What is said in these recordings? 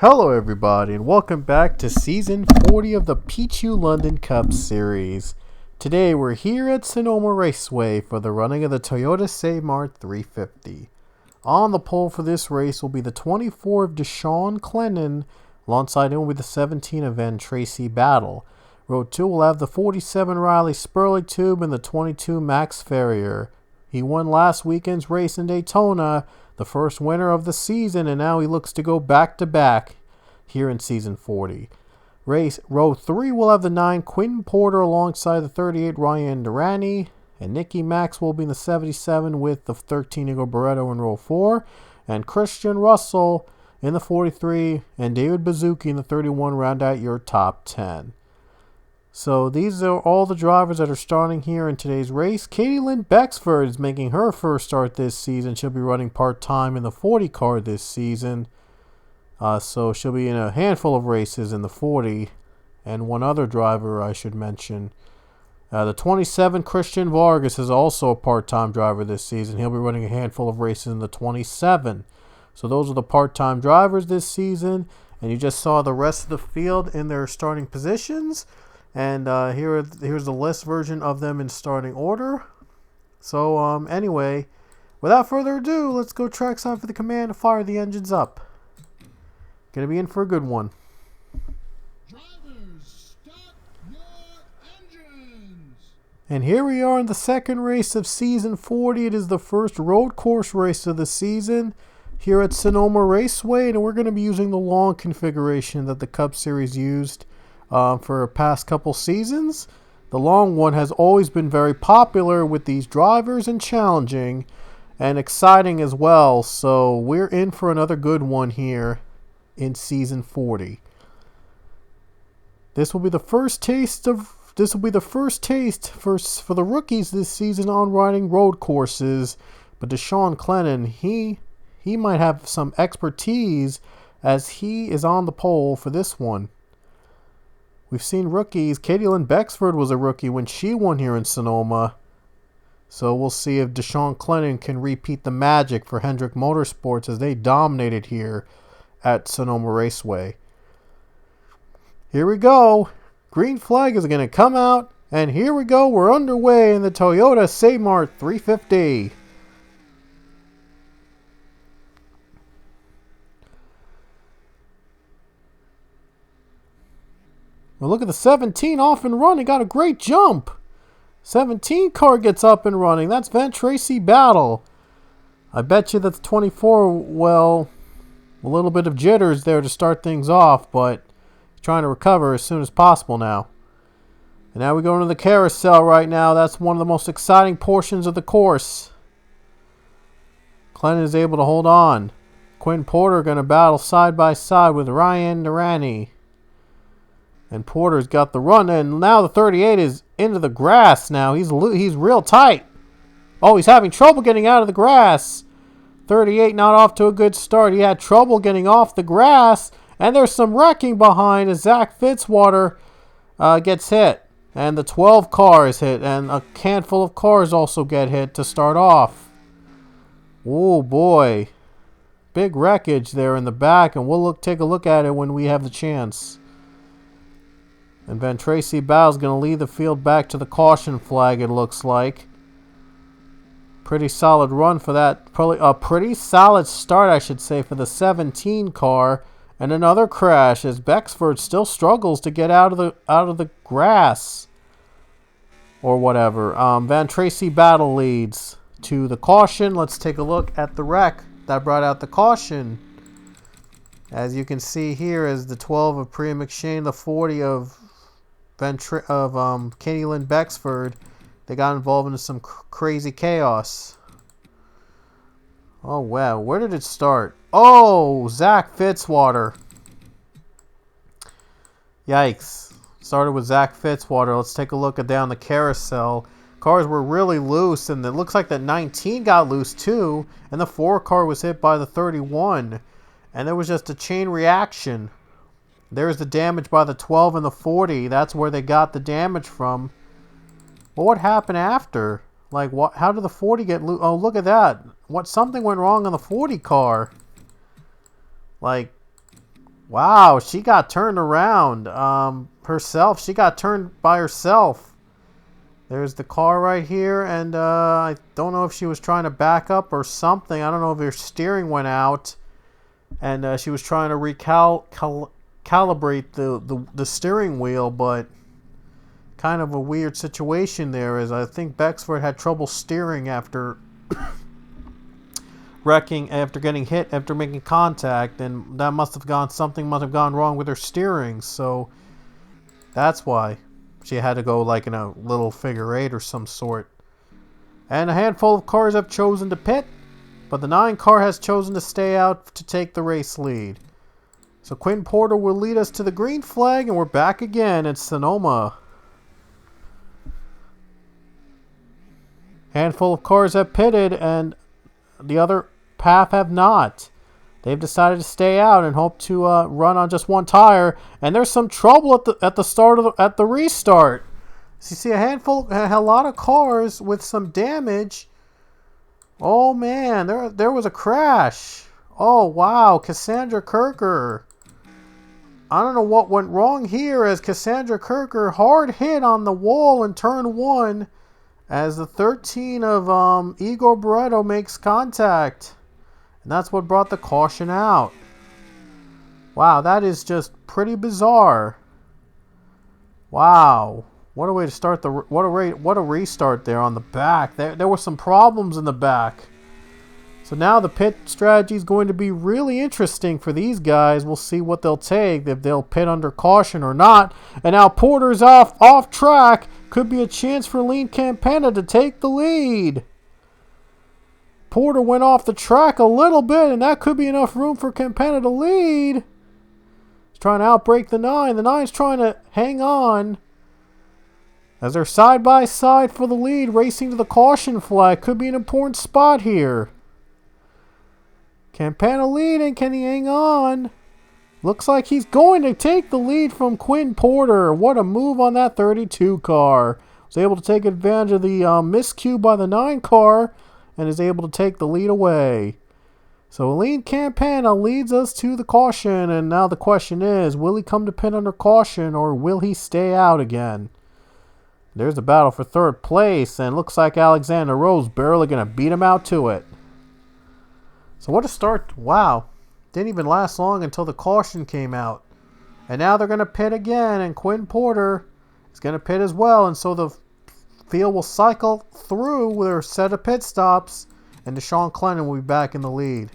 Hello everybody and welcome back to season 40 of the Pichu London Cup series. Today we're here at Sonoma Raceway for the running of the Toyota Saymart 350. On the pole for this race will be the 24 of Deshaun Clennon, alongside him will be the 17 of Van Tracy Battle. Row 2 will have the 47 Riley Spurley Tube and the 22 Max Ferrier. He won last weekend's race in Daytona, the first winner of the season, and now he looks to go back-to-back here in season 40. Row 3 will have the 9 Quinn Porter alongside the 38 Ryan Durrani, and Nicky Max will be in the 77 with the 13 Igor Barreto in row 4, and Christian Russell in the 43, and David Bazuki in the 31 round out your top 10. So these are all the drivers that are starting here in today's race. Katie Lynn Bexford is making her first start this season. She'll be running part-time in the 40 car this season. So she'll be in a handful of races in the 40. And one other driver I should mention. The 27 Christian Vargas is also a part-time driver this season. He'll be running a handful of races in the 27. So those are the part-time drivers this season. And you just saw the rest of the field in their starting positions. And here's the list version of them in starting order. So anyway, without further ado, let's go trackside for the command to fire the engines up. Gonna be in for a good one. Drivers, start your engines. And here we are in the second race of season 40. It is the first road course race of the season here at Sonoma Raceway, and we're going to be using the long configuration that the Cup Series used for the past couple seasons. The long one has always been very popular with these drivers and challenging and exciting as well. So we're in for another good one here in season 40. This will be the first taste for the rookies this season on riding road courses. But Deshaun Clennon, he might have some expertise as he is on the pole for this one. We've seen rookies. Katie Lynn Bexford was a rookie when she won here in Sonoma. So we'll see if Deshaun Clennon can repeat the magic for Hendrick Motorsports as they dominated here at Sonoma Raceway. Here we go. Green flag is going to come out. And here we go. We're underway in the Toyota Saymart 350. Well, look at the 17 off and running. Got a great jump. 17 car gets up and running. That's Van Tracy Battle. I bet you that the 24, well, a little bit of jitters there to start things off, but trying to recover as soon as possible now. And now we go into the carousel right now. That's one of the most exciting portions of the course. Clennon is able to hold on. Quinn Porter going to battle side by side with Ryan Durrani. And Porter's got the run, and now the 38 is into the grass now. He's real tight. Oh, he's having trouble getting out of the grass. 38 not off to a good start. He had trouble getting off the grass, and there's some wrecking behind as Zach Fitzwater gets hit. And the 12 car is hit, and a handful of cars also get hit to start off. Oh, boy. Big wreckage there in the back, and we'll take a look at it when we have the chance. And Van Tracy Battle's going to lead the field back to the caution flag, it looks like. Pretty solid run for that. Probably a pretty solid start, I should say, for the 17 car. And another crash as Bexford still struggles to get out of the grass. Or whatever. Van Tracy Battle leads to the caution. Let's take a look at the wreck that brought out the caution. As you can see here is the 12 of Priya McShane, the 40 of Katie Lynn Bexford. They got involved in some crazy chaos. Oh, wow. Where did it start? Oh, Zach Fitzwater. Yikes. Started with Zach Fitzwater. Let's take a look at down the carousel. Cars were really loose, and it looks like that 19 got loose too, and the 4 car was hit by the 31. And there was just a chain reaction. There's the damage by the 12 and the 40. That's where they got the damage from. But what happened after? Like, what? How did the 40 get loose? Oh, look at that. Something went wrong on the 40 car. Like, Wow, she got turned around. Herself. She got turned by herself. There's the car right here, and I don't know if she was trying to back up or something. I don't know if her steering went out, and she was trying to calibrate the steering wheel, but kind of a weird situation there, as I think Bexford had trouble steering after wrecking, after getting hit, after making contact, and that something must have gone wrong with her steering, so that's why she had to go like in a little figure eight or some sort. And a handful of cars have chosen to pit, but the 9 car has chosen to stay out to take the race lead. So Quinn Porter will lead us to the green flag, and we're back again at Sonoma. Handful of cars have pitted, and the other half have not. They've decided to stay out and hope to run on just one tire. And there's some trouble at the restart. So you see a lot of cars with some damage. Oh man, there was a crash. Oh wow, Cassandra Kirker. I don't know what went wrong here, as Cassandra Kirker hard hit on the wall in turn 1 as the 13 of Igor Barreto makes contact. And that's what brought the caution out. Wow, that is just pretty bizarre. Wow. What a way to start what a restart there on the back. There were some problems in the back. So now the pit strategy is going to be really interesting for these guys. We'll see what they'll take, if they'll pit under caution or not. And now Porter's off track. Could be a chance for Lean Campana to take the lead. Porter went off the track a little bit, and that could be enough room for Campana to lead. He's trying to outbrake the 9. The 9's trying to hang on as they're side by side for the lead, racing to the caution flag. Could be an important spot here. Campana leading. Can he hang on? Looks like he's going to take the lead from Quinn Porter. What a move on that 32 car. Was able to take advantage of the miscue by the 9 car and is able to take the lead away. So Lean Campana leads us to the caution, and now the question is, will he come to pit under caution or will he stay out again? There's the battle for 3rd place, and looks like Alexander Rose barely going to beat him out to it. So what a start. Wow. Didn't even last long until the caution came out. And now they're going to pit again, and Quinn Porter is going to pit as well, and so the field will cycle through with their set of pit stops, and Deshaun Clennon will be back in the lead.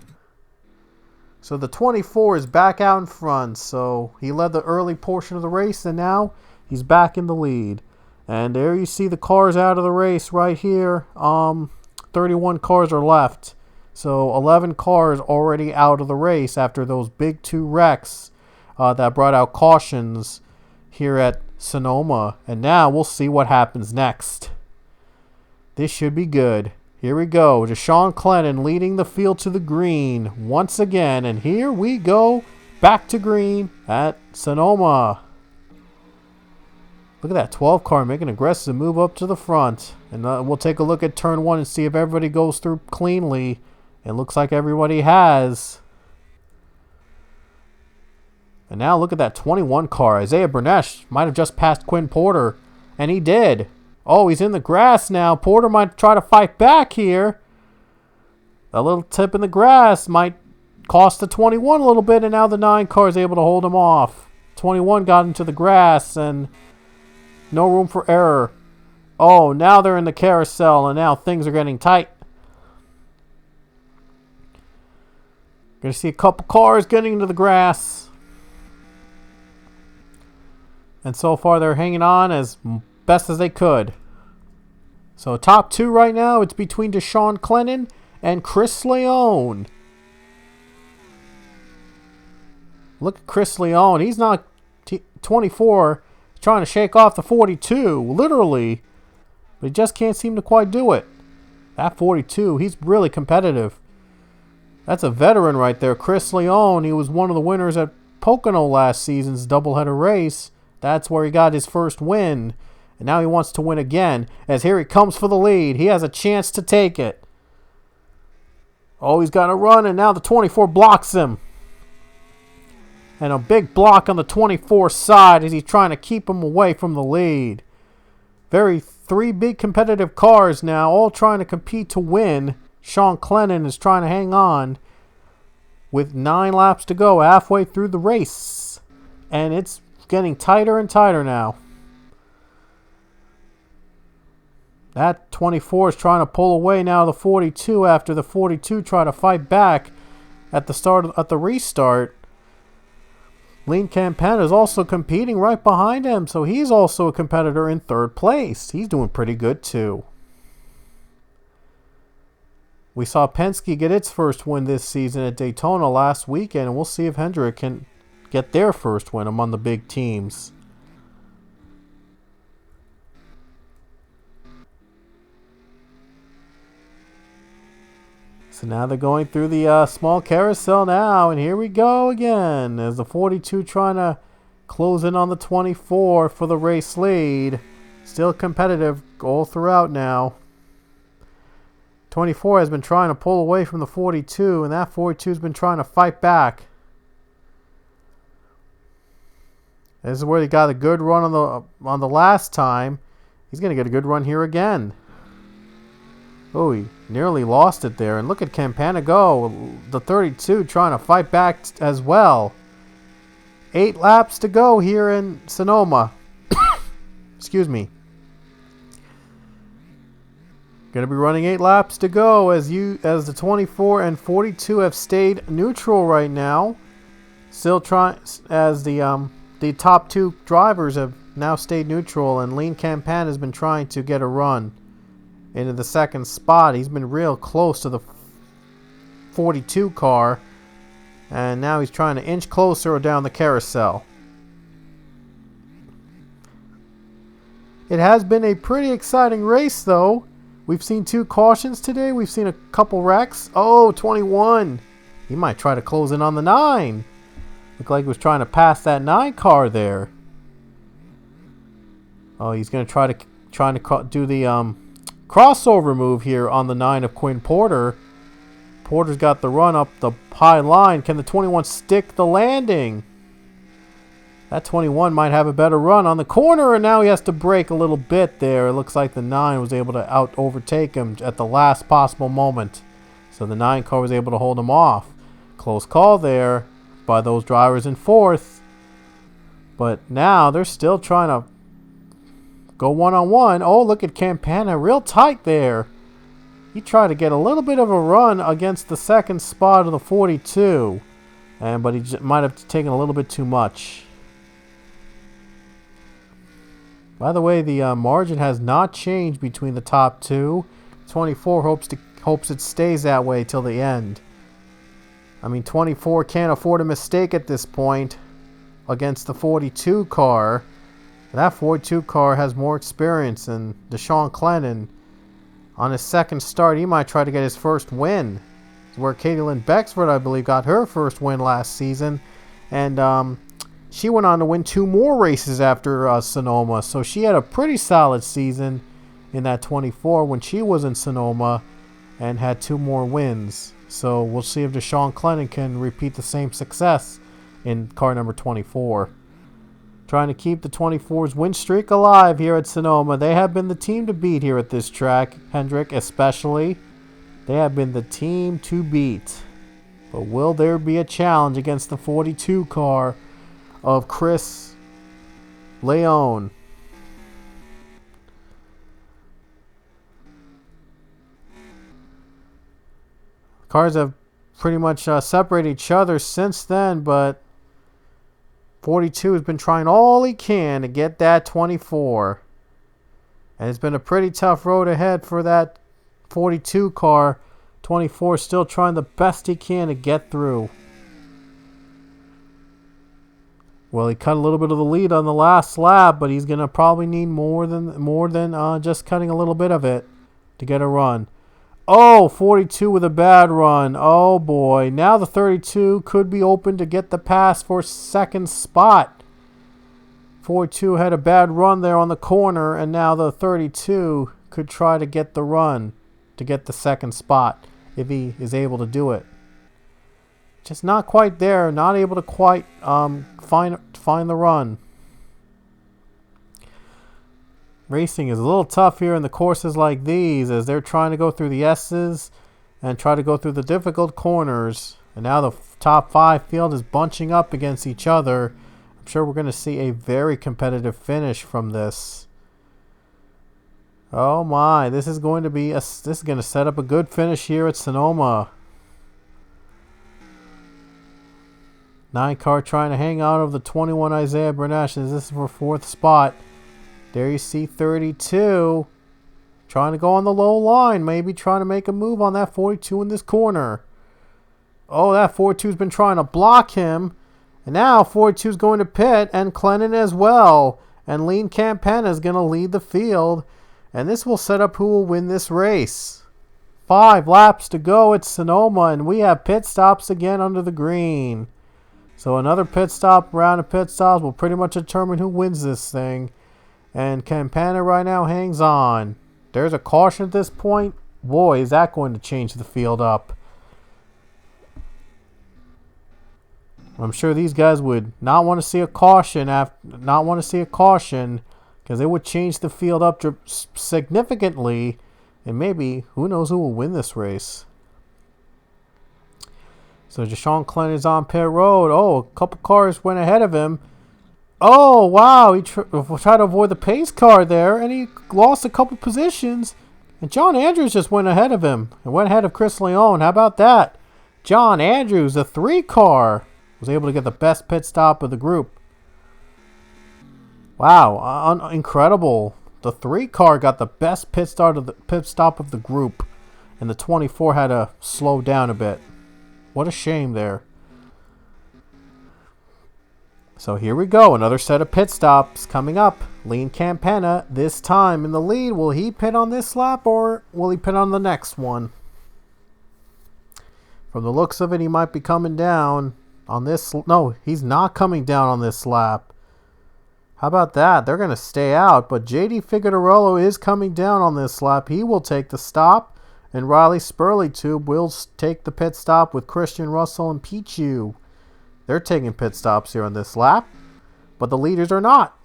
So the 24 is back out in front, so he led the early portion of the race, and now he's back in the lead. And there you see the cars out of the race right here. 31 cars are left. So 11 cars already out of the race after those big 2 wrecks that brought out cautions here at Sonoma. And now we'll see what happens next. This should be good. Here we go. Deshaun Clennon leading the field to the green once again. And here we go back to green at Sonoma. Look at that 12 car making an aggressive move up to the front. And we'll take a look at turn 1 and see if everybody goes through cleanly. It looks like everybody has. And now look at that 21 car. Isaiah Bernesh might have just passed Quinn Porter. And he did. Oh, he's in the grass now. Porter might try to fight back here. A little tip in the grass might cost the 21 a little bit. And now the 9 car is able to hold him off. 21 got into the grass and no room for error. Oh, now they're in the carousel and now things are getting tight. Gonna see a couple cars getting into the grass. And so far they're hanging on as best as they could. So top 2 right now, it's between Deshaun Clennon and Chris Leone. Look at Chris Leone. He's not 24, trying to shake off the 42, literally. But he just can't seem to quite do it. That 42, he's really competitive. That's a veteran right there, Chris Leone. He was one of the winners at Pocono last season's doubleheader race. That's where he got his first win. And now he wants to win again. As here he comes for the lead. He has a chance to take it. Oh, he's got to run, and now the 24 blocks him. And a big block on the 24 side as he's trying to keep him away from the lead. Three big competitive cars now, all trying to compete to win. Sean Clennon is trying to hang on with 9 laps to go halfway through the race. And it's getting tighter and tighter now. That 24 is trying to pull away now the 42 after the 42 try to fight back at the restart. Lean Campana is also competing right behind him, so he's also a competitor in 3rd place. He's doing pretty good too. We saw Penske get its first win this season at Daytona last weekend, and we'll see if Hendrick can get their first win among the big teams. So now they're going through the small carousel now, and here we go again as the 42 trying to close in on the 24 for the race lead. Still competitive all throughout now. 24 has been trying to pull away from the 42, and that 42 has been trying to fight back. This is where he got a good run on the last time. He's going to get a good run here again. Oh, he nearly lost it there. And look at Campana go. The 32 trying to fight back as well. 8 laps to go here in Sonoma. Excuse me. Going to be running 8 laps to go as the 24 and 42 have stayed neutral right now. Still trying as the top 2 drivers have now stayed neutral, and Lean Campana has been trying to get a run into the 2nd spot. He's been real close to the 42 car, and now he's trying to inch closer down the carousel. It has been a pretty exciting race though. We've seen 2 cautions today. We've seen a couple wrecks. Oh, 21. He might try to close in on the 9. Looked like he was trying to pass that 9 car there. Oh, he's going to try to do the crossover move here on the 9 of Quinn Porter. Porter's got the run up the high line. Can the 21 stick the landing? That 21 might have a better run on the corner, and now he has to brake a little bit there. It looks like the 9 was able to overtake him at the last possible moment. So the 9 car was able to hold him off. Close call there by those drivers in 4th. But now they're still trying to go one-on-one. Oh, look at Campana. Real tight there. He tried to get a little bit of a run against the 2nd spot of the 42. But he might have taken a little bit too much. By the way, the margin has not changed between the top 2. 24 hopes it stays that way till the end. I mean, 24 can't afford a mistake at this point against the 42 car. That 42 car has more experience than Deshaun Clennon. On his 2nd start, he might try to get his first win. It's where Katie Lynn Bexford, I believe, got her first win last season. And she went on to win 2 more races after Sonoma. So she had a pretty solid season in that 24 when she was in Sonoma and had 2 more wins. So we'll see if Deshaun Clennon can repeat the same success in car number 24. Trying to keep the 24's win streak alive here at Sonoma. They have been the team to beat here at this track. Hendrick especially. They have been the team to beat. But will there be a challenge against the 42 car of Chris Leone? Cars have pretty much separated each other since then, but 42 has been trying all he can to get that 24. And it's been a pretty tough road ahead for that 42 car. 24 still trying the best he can to get through. Well, he cut a little bit of the lead on the last lap, but he's going to probably need more than just cutting a little bit of it to get a run. Oh, 42 with a bad run. Oh, boy. Now the 32 could be open to get the pass for 2nd spot. 42 had a bad run there on the corner, and now the 32 could try to get the run to get the 2nd spot if he is able to do it. Just not quite there. Not able to quite find the run. Racing is a little tough here in the courses like these as they're trying to go through the S's and try to go through the difficult corners. And now the top 5 field is bunching up against each other. I'm sure we're going to see a very competitive finish from this. Oh my, this is going to set up a good finish here at Sonoma. 9 car trying to hang out of the 21 Isaiah Bernash. This is for 4th spot. There you see 32 trying to go on the low line, maybe trying to make a move on that 42 in this corner. Oh, that 42's been trying to block him. And now 42's going to pit, and Clennon as well. And Lean Campana is going to lead the field. And this will set up who will win this race. 5 laps to go at Sonoma, and we have pit stops again under the green. So another round of pit stops will pretty much determine who wins this thing. And Campana right now hangs on. There's a caution at this point. Boy, is that going to change the field up. I'm sure these guys would not want to see a caution because it would change the field up significantly, and maybe who knows who will win this race. So Deshaun Clennon is on pit road. Oh, a couple cars went ahead of him. Oh wow, he tried to avoid the pace car there, and he lost a couple positions. And John Andrews just went ahead of him and went ahead of Chris Leone. How about that? John Andrews, the 3 car, was able to get the best pit stop of the group. Wow, incredible. The 3 car got the best pit stop of the group, and the 24 had to slow down a bit. What a shame there. So here we go, another set of pit stops coming up. Lean Campana, this time in the lead. Will he pit on this lap or will he pit on the next one? From the looks of it, he might be coming down on this. No, he's not coming down on this lap. How about that? They're going to stay out, but JD Figueroa is coming down on this lap. He will take the stop, and Riley Spurley-Tube will take the pit stop with Christian Russell and Pichu. They're taking pit stops here on this lap, but the leaders are not.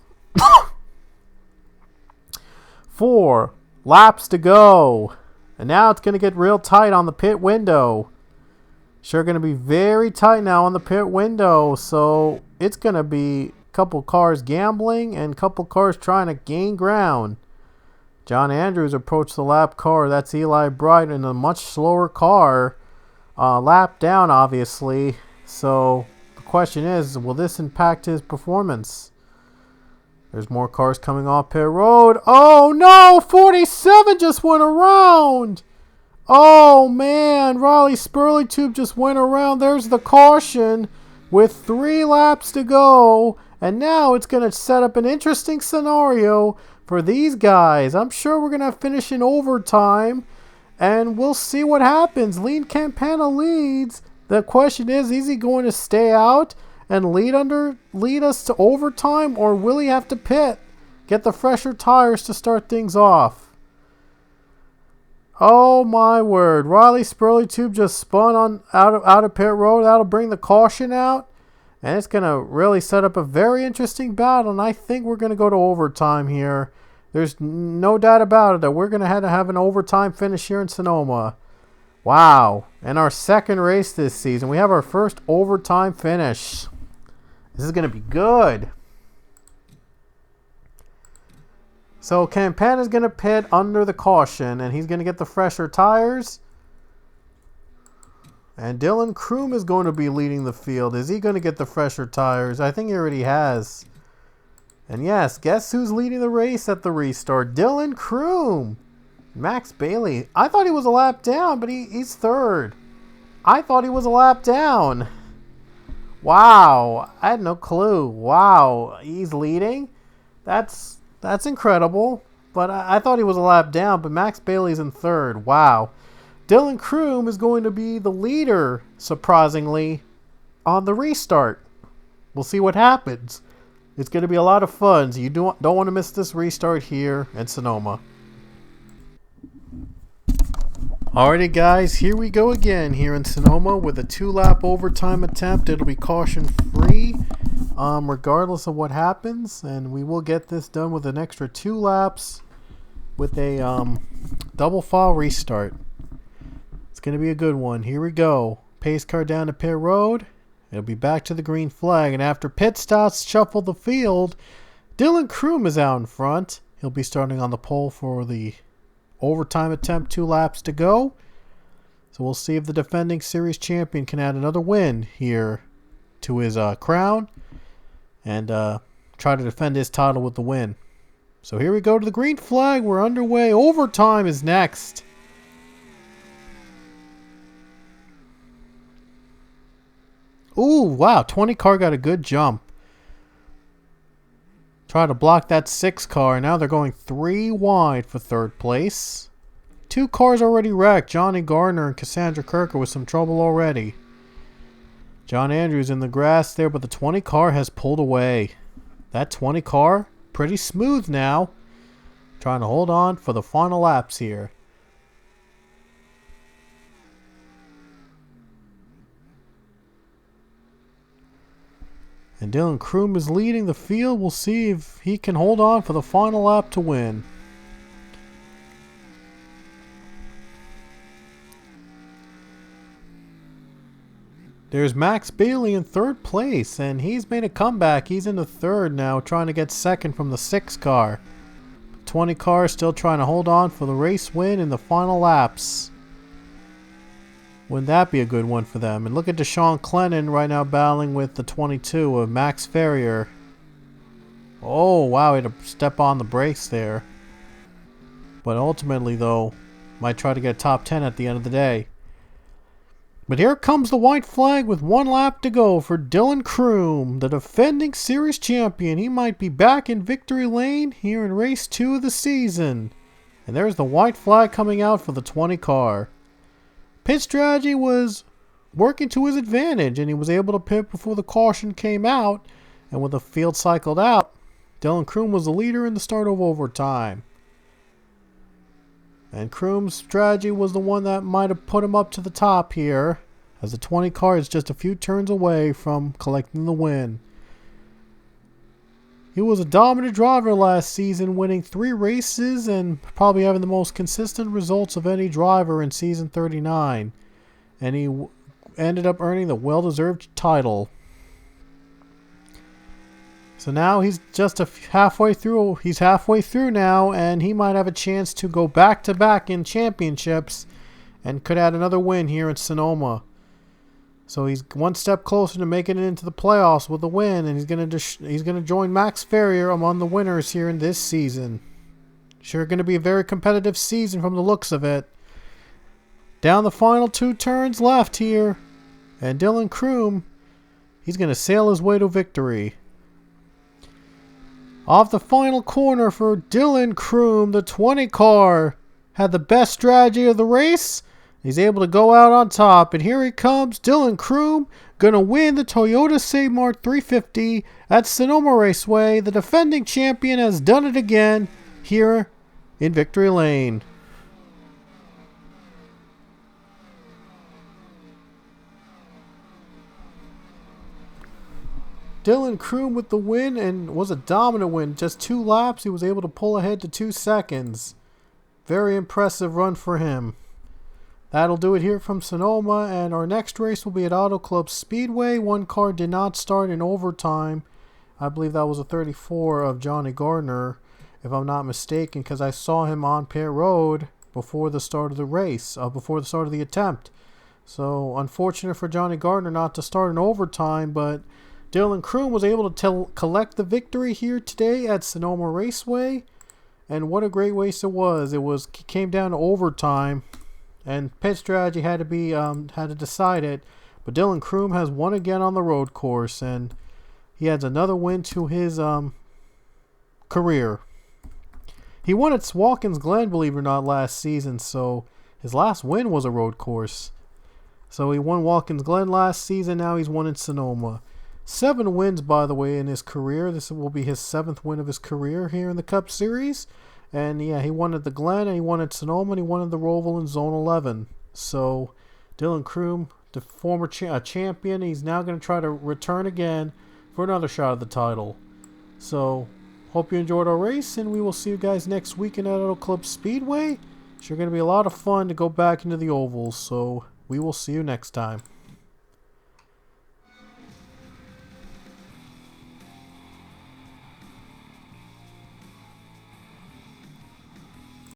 4 laps to go, and now it's going to get real tight on the pit window. Sure going to be very tight now on the pit window, so it's going to be a couple cars gambling and a couple cars trying to gain ground. John Andrews approached the lap car. That's Eli Bright in a much slower car. Lap down, obviously. So the question is, will this impact his performance? There's more cars coming off pit road. Oh no! 47 just went around! Oh man! Riley Spurley-Tube just went around. There's the caution with 3 laps to go. And now it's going to set up an interesting scenario for these guys. I'm sure we're going to finish in overtime, and we'll see what happens. Lean Campana leads. The question is he going to stay out and lead us to overtime, or will he have to pit? Get the fresher tires to start things off. Oh my word. Riley Spurley-Tube just spun out of pit road. That'll bring the caution out. And it's going to really set up a very interesting battle. And I think we're going to go to overtime here. There's no doubt about it that we're going to have an overtime finish here in Sonoma. Wow. And our second race this season, we have our first overtime finish. This is going to be good. So Campana's going to pit under the caution, and he's going to get the fresher tires. And Dylan Kroom is going to be leading the field. Is he going to get the fresher tires? I think he already has. And yes, guess who's leading the race at the restart? Dylan Kroom. Max Bailey. I thought he was a lap down, but he's third. I thought he was a lap down. Wow. I had no clue. Wow. He's leading? That's incredible. But I thought he was a lap down, but Max Bailey's in third. Wow. Dylan Kroom is going to be the leader, surprisingly, on the restart. We'll see what happens. It's going to be a lot of fun. So you don't want to miss this restart here in Sonoma. Alrighty guys, here we go again here in Sonoma with a 2-lap overtime attempt. It'll be caution free regardless of what happens, and we will get this done with an extra 2 laps with a double file restart. It's going to be a good one. Here we go. Pace car down to pit road. It'll be back to the green flag, and after pit stops shuffle the field, Dylan Kroom is out in front. He'll be starting on the pole for the overtime attempt, 2 laps to go. So we'll see if the defending series champion can add another win here to his crown and try to defend his title with the win. So here we go to the green flag. We're underway. Overtime is next. Ooh, wow. 20 car got a good jump. Try to block that 6 car. Now they're going 3 wide for 3rd place. 2 cars already wrecked. Johnny Gardner and Cassandra Kirker with some trouble already. John Andrews in the grass there, but the 20 car has pulled away. That 20 car, pretty smooth now. Trying to hold on for the final laps here. And Dylan Kroom is leading the field. We'll see if he can hold on for the final lap to win. There's Max Bailey in 3rd place, and he's made a comeback. He's into 3rd now, trying to get 2nd from the 6 car. 20 car still trying to hold on for the race win in the final laps. Wouldn't that be a good one for them? And look at Deshaun Clennon right now battling with the 22 of Max Ferrier. Oh, wow, he had to step on the brakes there. But ultimately, though, might try to get top 10 at the end of the day. But here comes the white flag with 1 lap to go for Dylan Kroom, the defending series champion. He might be back in victory lane here in race 2 of the season. And there's the white flag coming out for the 20 car. Pit strategy was working to his advantage, and he was able to pit before the caution came out. And when the field cycled out, Dylan Kroom was the leader in the start of overtime. And Kroom's strategy was the one that might have put him up to the top here, as the 20 car is just a few turns away from collecting the win. He was a dominant driver last season, winning 3 races and probably having the most consistent results of any driver in season 39. And he ended up earning the well-deserved title. So now he's just halfway through. He's halfway through now, and he might have a chance to go back-to-back in championships and could add another win here in Sonoma. So he's 1 step closer to making it into the playoffs with a win, and he's gonna join Max Ferrier among the winners here in this season. Sure going to be a very competitive season from the looks of it. Down the final 2 turns left here, and Dylan Kroom, he's going to sail his way to victory. Off the final corner for Dylan Kroom, the 20 car had the best strategy of the race. He's able to go out on top, and here he comes, Dylan Kroom, gonna win the Toyota Save-Mart 350 at Sonoma Raceway. The defending champion has done it again here in Victory Lane. Dylan Kroom with the win, and was a dominant win. Just 2 laps, he was able to pull ahead to 2 seconds. Very impressive run for him. That'll do it here from Sonoma, and our next race will be at Auto Club Speedway. 1 car did not start in overtime. I believe that was a 34 of Johnny Gardner, if I'm not mistaken, because I saw him on pit road before the start of the race, before the start of the attempt. So unfortunate for Johnny Gardner not to start in overtime, but Dylan Kroom was able to collect the victory here today at Sonoma Raceway, and what a great race it was. It came down to overtime, and pit strategy had to decide it. But Dylan Kroom has won again on the road course, and he adds another win to his career. He won at Watkins Glen, believe it or not, last season, so his last win was a road course. So he won Watkins Glen last season, now he's won in Sonoma. 7 wins, by the way, in his career. This will be his 7th win of his career here in the Cup Series. And yeah, he won at the Glen, and he won at Sonoma, and he won at the Roval in Zone 11. So Dylan Kroom, the former champion, he's now going to try to return again for another shot at the title. So hope you enjoyed our race, and we will see you guys next weekend at Auto Club Speedway. It's sure going to be a lot of fun to go back into the ovals, so we will see you next time.